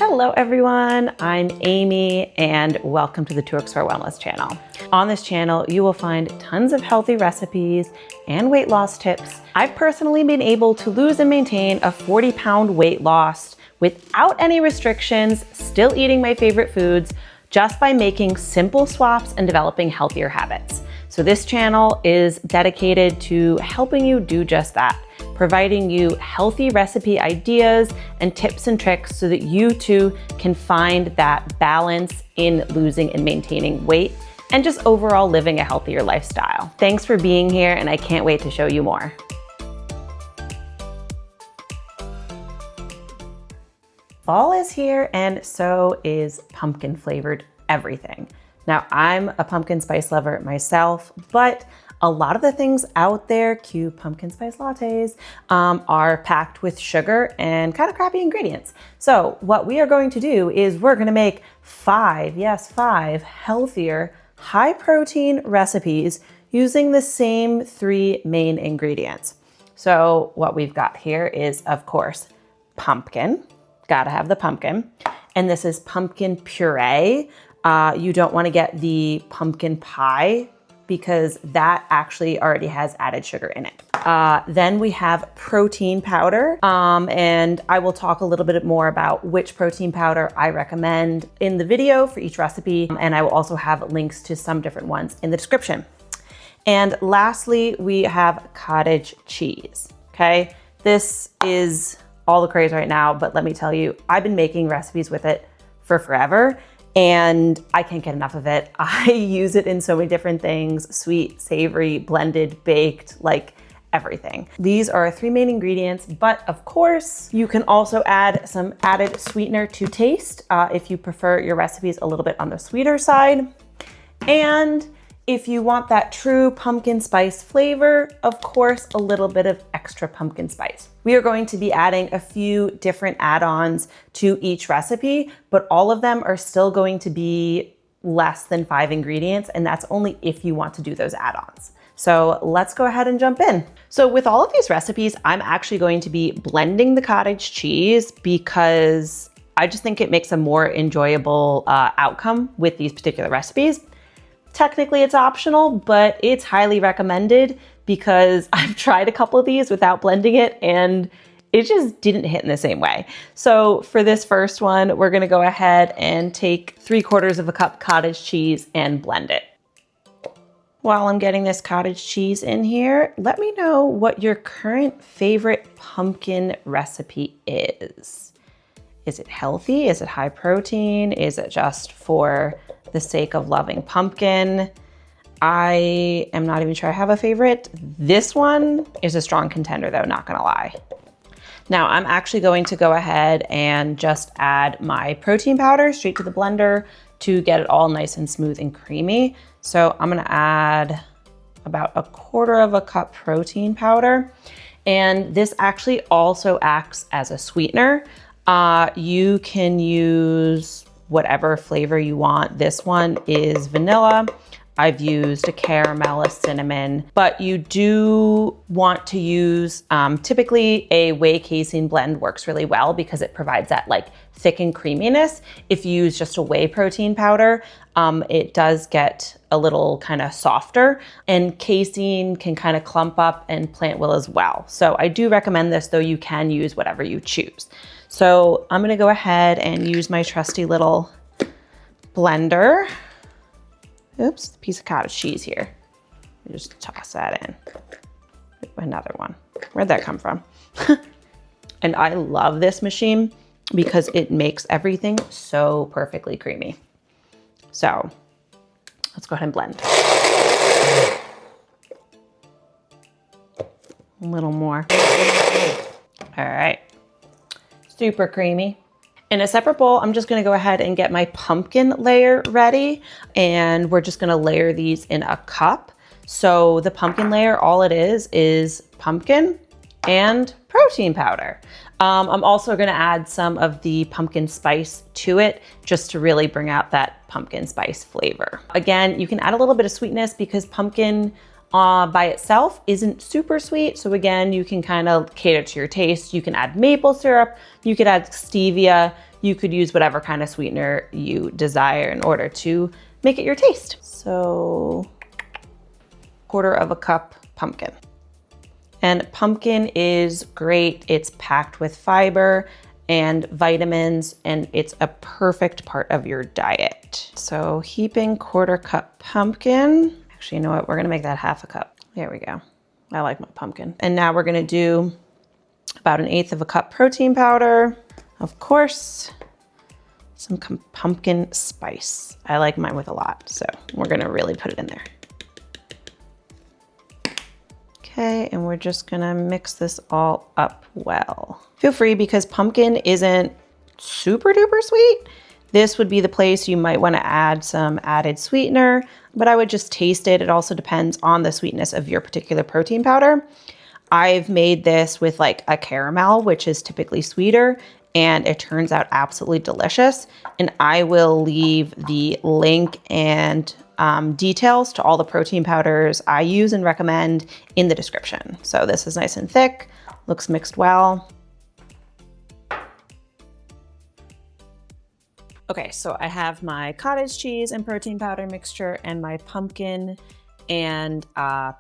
Hello everyone, I'm Amy and welcome to the 2XR Wellness channel. On this channel, you will find tons of healthy recipes and weight loss tips. I've personally been able to lose and maintain a 40-pound weight loss without any restrictions, still eating my favorite foods, just by making simple swaps and developing healthier habits. So this channel is dedicated to helping you do just that, providing you healthy recipe ideas and tips and tricks so that you too can find that balance in losing and maintaining weight and just overall living a healthier lifestyle. Thanks for being here, and I can't wait to show you more. Fall is here, and so is pumpkin flavored everything. Now, I'm a pumpkin spice lover myself, but a lot of the things out there, cue pumpkin spice lattes, are packed with sugar and kind of crappy ingredients. So what we are going to do is we're gonna make five healthier, high protein recipes using the same three main ingredients. So what we've got here is, of course, pumpkin. Gotta have the pumpkin. And this is pumpkin puree. You don't wanna get the pumpkin pie because that actually already has added sugar in it. Then we have protein powder, and I will talk a little bit more about which protein powder I recommend in the video for each recipe, and I will also have links to some different ones in the description. And lastly, we have cottage cheese, okay? This is all the craze right now, but let me tell you, I've been making recipes with it for forever, and I can't get enough of it. I use it in so many different things: sweet, savory, blended, baked, like everything. These are our three main ingredients, but of course, you can also add some added sweetener to taste if you prefer your recipes a little bit on the sweeter side. And if you want that true pumpkin spice flavor, of course, a little bit of extra pumpkin spice. We are going to be adding a few different add-ons to each recipe, but all of them are still going to be less than 5 ingredients, and that's only if you want to do those add-ons. So let's go ahead and jump in. So with all of these recipes, I'm actually going to be blending the cottage cheese because I just think it makes a more enjoyable outcome with these particular recipes. Technically it's optional, but it's highly recommended because I've tried a couple of these without blending it and it just didn't hit in the same way. So for this first one, we're gonna go ahead and take 3/4 cup cottage cheese and blend it. While I'm getting this cottage cheese in here, let me know what your current favorite pumpkin recipe is. Is it healthy? Is it high protein? Is it just for the sake of loving pumpkin? I am not even sure I have a favorite. This one is a strong contender though, not gonna lie. Now I'm actually going to go ahead and just add my protein powder straight to the blender to get it all nice and smooth and creamy. So I'm gonna add about 1/4 cup protein powder. And this actually also acts as a sweetener. You can use whatever flavor you want. This one is vanilla. I've used a caramel, a cinnamon, but you do want to use, typically a whey casein blend works really well because it provides that like thick and creaminess. If you use just a whey protein powder, it does get a little kind of softer, and casein can kind of clump up, and plant will as well. So I do recommend this, though you can use whatever you choose. So I'm gonna go ahead and use my trusty little blender. Oops, piece of cottage cheese here. Just toss that in. Another one. Where'd that come from? And I love this machine because it makes everything so perfectly creamy. So let's go ahead and blend. A little more. All right. Super creamy. In a separate bowl, I'm just gonna go ahead and get my pumpkin layer ready, and we're just gonna layer these in a cup. So the pumpkin layer, all it is pumpkin and protein powder. I'm also gonna add some of the pumpkin spice to it just to really bring out that pumpkin spice flavor. Again, you can add a little bit of sweetness because pumpkin by itself isn't super sweet. So again, you can kind of cater to your taste. You can add maple syrup, you could add stevia, you could use whatever kind of sweetener you desire in order to make it your taste. So 1/4 cup pumpkin. And pumpkin is great. It's packed with fiber and vitamins, and it's a perfect part of your diet. So heaping 1/4 cup pumpkin. Actually, you know what? We're gonna make that 1/2 cup. There we go. I like my pumpkin. And now we're gonna do about 1/8 cup protein powder. Of course, some pumpkin spice. I like mine with a lot, so we're gonna really put it in there. Okay, and we're just gonna mix this all up well. Feel free, because pumpkin isn't super duper sweet. This would be the place you might wanna add some added sweetener, but I would just taste it. It also depends on the sweetness of your particular protein powder. I've made this with like a caramel, which is typically sweeter, and it turns out absolutely delicious. And I will leave the link and details to all the protein powders I use and recommend in the description. So this is nice and thick, looks mixed well. Okay, so I have my cottage cheese and protein powder mixture and my pumpkin and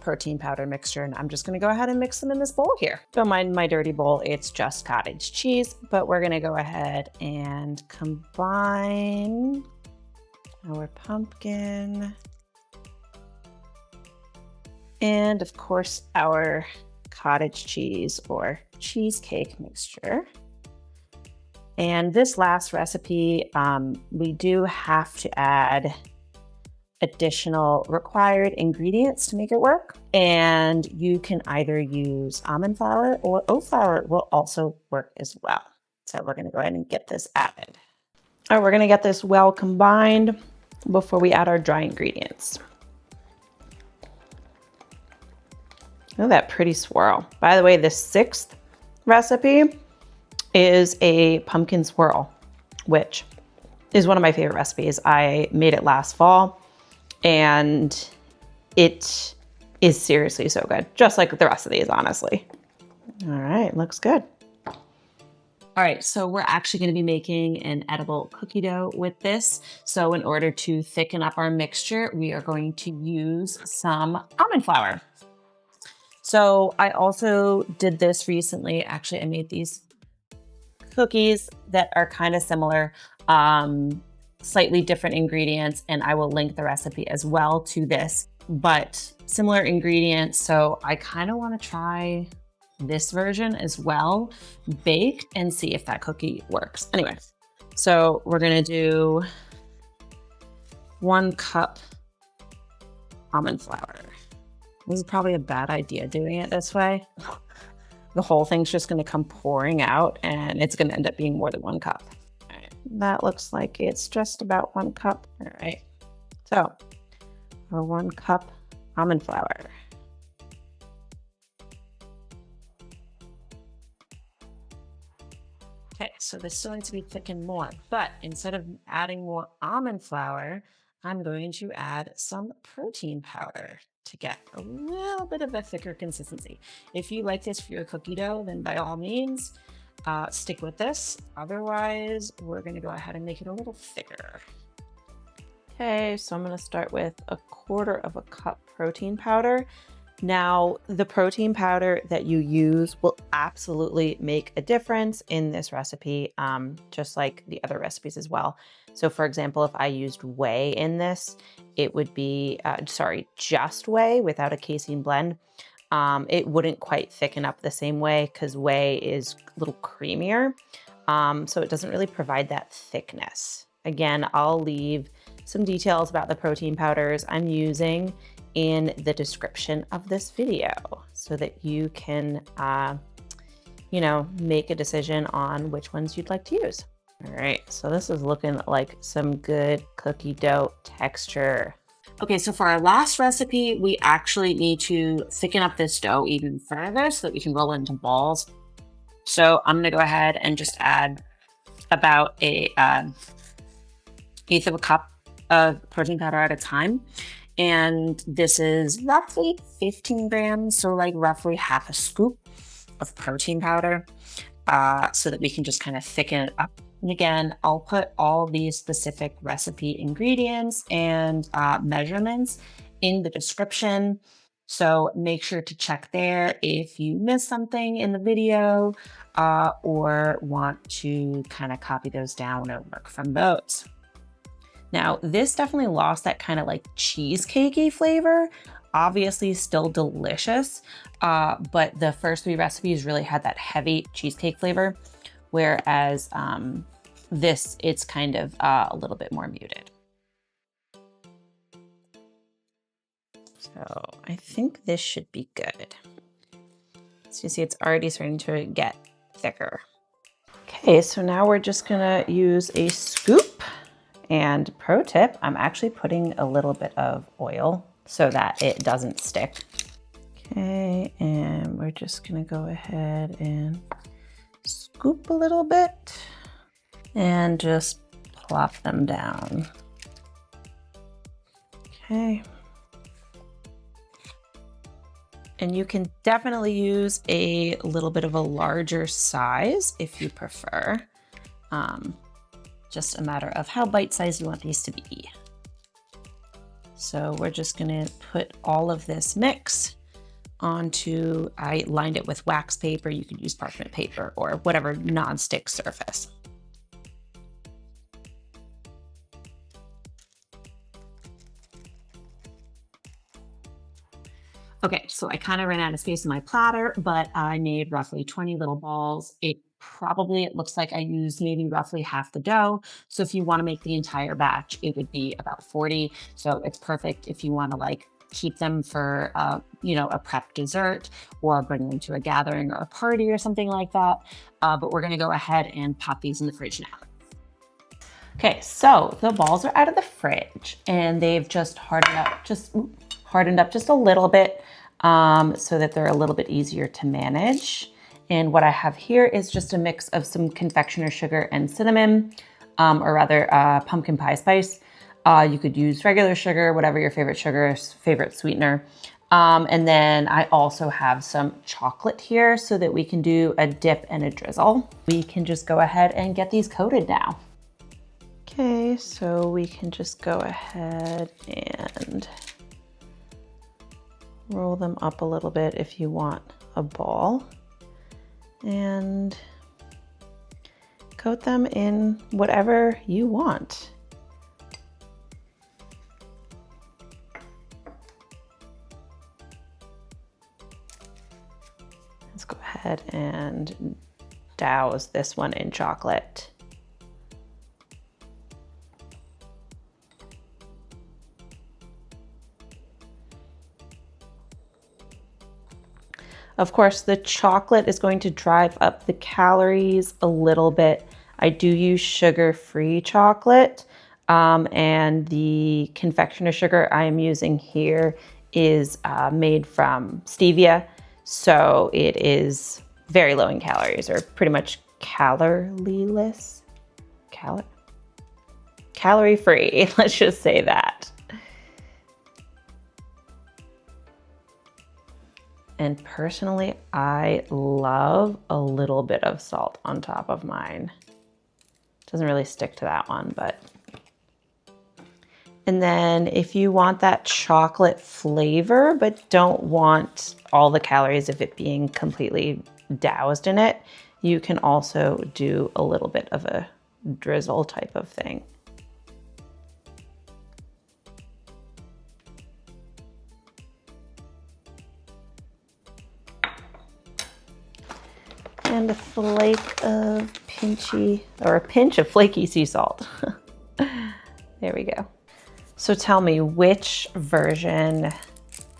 protein powder mixture, and I'm just gonna go ahead and mix them in this bowl here. Don't mind my dirty bowl, it's just cottage cheese, but we're gonna go ahead and combine our pumpkin and of course our cottage cheese or cheesecake mixture. And this last recipe, we do have to add additional required ingredients to make it work. And you can either use almond flour or oat flour will also work as well. So we're gonna go ahead and get this added. All right, we're gonna get this well combined before we add our dry ingredients. Look at that pretty swirl. By the way, the 6th recipe is a pumpkin swirl, which is one of my favorite recipes. I made it last fall and it is seriously so good, just like the rest of these, honestly. All right, looks good. All right, so we're actually gonna be making an edible cookie dough with this. So in order to thicken up our mixture, we are going to use some almond flour. So I also did this recently. Actually, I made these cookies that are kind of similar, slightly different ingredients, and I will link the recipe as well to this, but similar ingredients. So I kind of want to try this version as well, baked, and see if that cookie works. Anyway, so we're gonna do 1 cup almond flour. This is probably a bad idea doing it this way. The whole thing's just gonna come pouring out and it's gonna end up being more than 1 cup. All right, that looks like it's just about 1 cup. All right, so for 1 cup almond flour. Okay, so this still needs to be thickened more, but instead of adding more almond flour, I'm going to add some protein powder to get a little bit of a thicker consistency. If you like this for your cookie dough, then by all means, stick with this. Otherwise, we're gonna go ahead and make it a little thicker. Okay, so I'm gonna start with 1/4 cup protein powder. Now, the protein powder that you use will absolutely make a difference in this recipe, just like the other recipes as well. So for example, if I used whey in this, it would be, just whey without a casein blend. It wouldn't quite thicken up the same way because whey is a little creamier. So it doesn't really provide that thickness. Again, I'll leave some details about the protein powders I'm using in the description of this video so that you can, make a decision on which ones you'd like to use. All right, so this is looking like some good cookie dough texture. Okay, so for our last recipe, we actually need to thicken up this dough even further so that we can roll it into balls. So I'm gonna go ahead and just add about a 1/8 cup of protein powder at a time. And this is roughly 15 grams, so like roughly half a scoop of protein powder, so that we can just kind of thicken it up. And again, I'll put all these specific recipe ingredients and measurements in the description. So make sure to check there if you missed something in the video or want to kind of copy those down or work from those. Now, this definitely lost that kind of like cheesecakey flavor. Obviously still delicious, but the first 3 recipes really had that heavy cheesecake flavor, whereas this, it's kind of a little bit more muted. So I think this should be good. So you see it's already starting to get thicker. Okay, so now we're just gonna use a scoop. And pro tip, I'm actually putting a little bit of oil so that it doesn't stick. Okay, and we're just gonna go ahead and scoop a little bit and just plop them down. Okay. And you can definitely use a little bit of a larger size if you prefer. Just a matter of how bite-sized you want these to be. So we're just gonna put all of this mix onto, I lined it with wax paper. You could use parchment paper or whatever non-stick surface. Okay, so I kind of ran out of space in my platter, but I made roughly 20 little balls. It looks like I used maybe roughly half the dough. So if you want to make the entire batch, it would be about 40. So it's perfect if you want to like keep them for, a prep dessert or bring them to a gathering or a party or something like that. But we're going to go ahead and pop these in the fridge now. Okay, so the balls are out of the fridge and they've just hardened up just a little bit so that they're a little bit easier to manage. And what I have here is just a mix of some confectioner sugar and cinnamon, or rather pumpkin pie spice. You could use regular sugar, whatever your favorite sugar is, favorite sweetener. And then I also have some chocolate here so that we can do a dip and a drizzle. We can just go ahead and get these coated now. Okay, so we can just go ahead and roll them up a little bit if you want a ball and coat them in whatever you want. Let's go ahead and douse this one in chocolate. Of course, the chocolate is going to drive up the calories a little bit. I do use sugar-free chocolate, and the confectioner sugar I am using here is made from stevia, so it is very low in calories, or pretty much calorie-less, calorie-free, let's just say that. And personally, I love a little bit of salt on top of mine. Doesn't really stick to that one, but. And then if you want that chocolate flavor, but don't want all the calories of it being completely doused in it, you can also do a little bit of a drizzle type of thing. And a flake of a pinch of flaky sea salt. There we go. So tell me, which version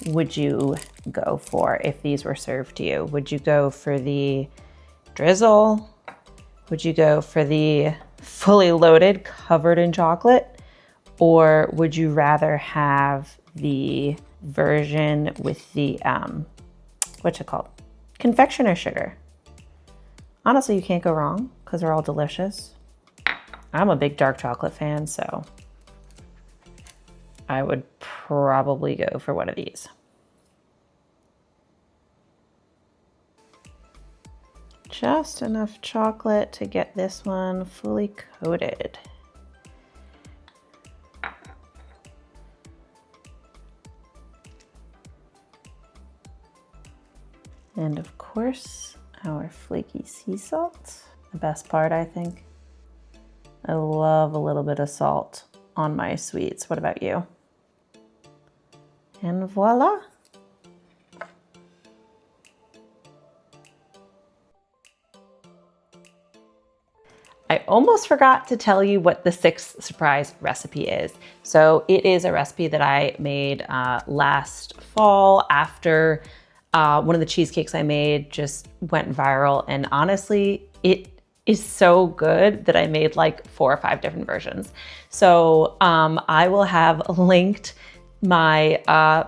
would you go for if these were served to you? Would you go for the drizzle? Would you go for the fully loaded, covered in chocolate? Or would you rather have the version with the, what's it called? Confectioner sugar. Honestly, you can't go wrong because they're all delicious. I'm a big dark chocolate fan, so I would probably go for one of these. Just enough chocolate to get this one fully coated. And of course, our flaky sea salt. The best part, I think. I love a little bit of salt on my sweets. What about you? And voila. I almost forgot to tell you what the sixth surprise recipe is. So it is a recipe that I made last fall after one of the cheesecakes I made just went viral. And honestly, it is so good that I made like 4 or 5 different versions. So I will have linked my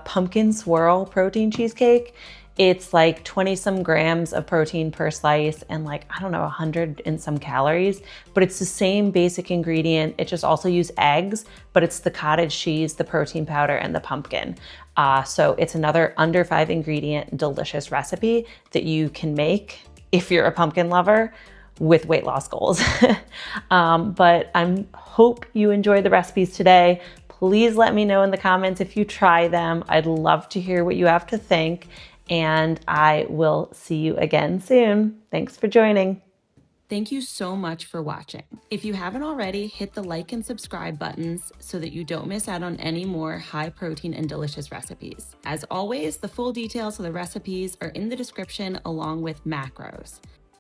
pumpkin swirl protein cheesecake. It's like 20 some grams of protein per slice and like, I don't know, 100 and some calories, but it's the same basic ingredient. It just also use eggs, but it's the cottage cheese, the protein powder, and the pumpkin. So it's another under 5 ingredient, delicious recipe that you can make if you're a pumpkin lover with weight loss goals. But I hope you enjoyed the recipes today. Please let me know in the comments if you try them. I'd love to hear what you have to think. And I will see you again soon. Thanks for joining. Thank you so much for watching. If you haven't already, hit the like and subscribe buttons so that you don't miss out on any more high protein and delicious recipes. As always, the full details of the recipes are in the description along with macros.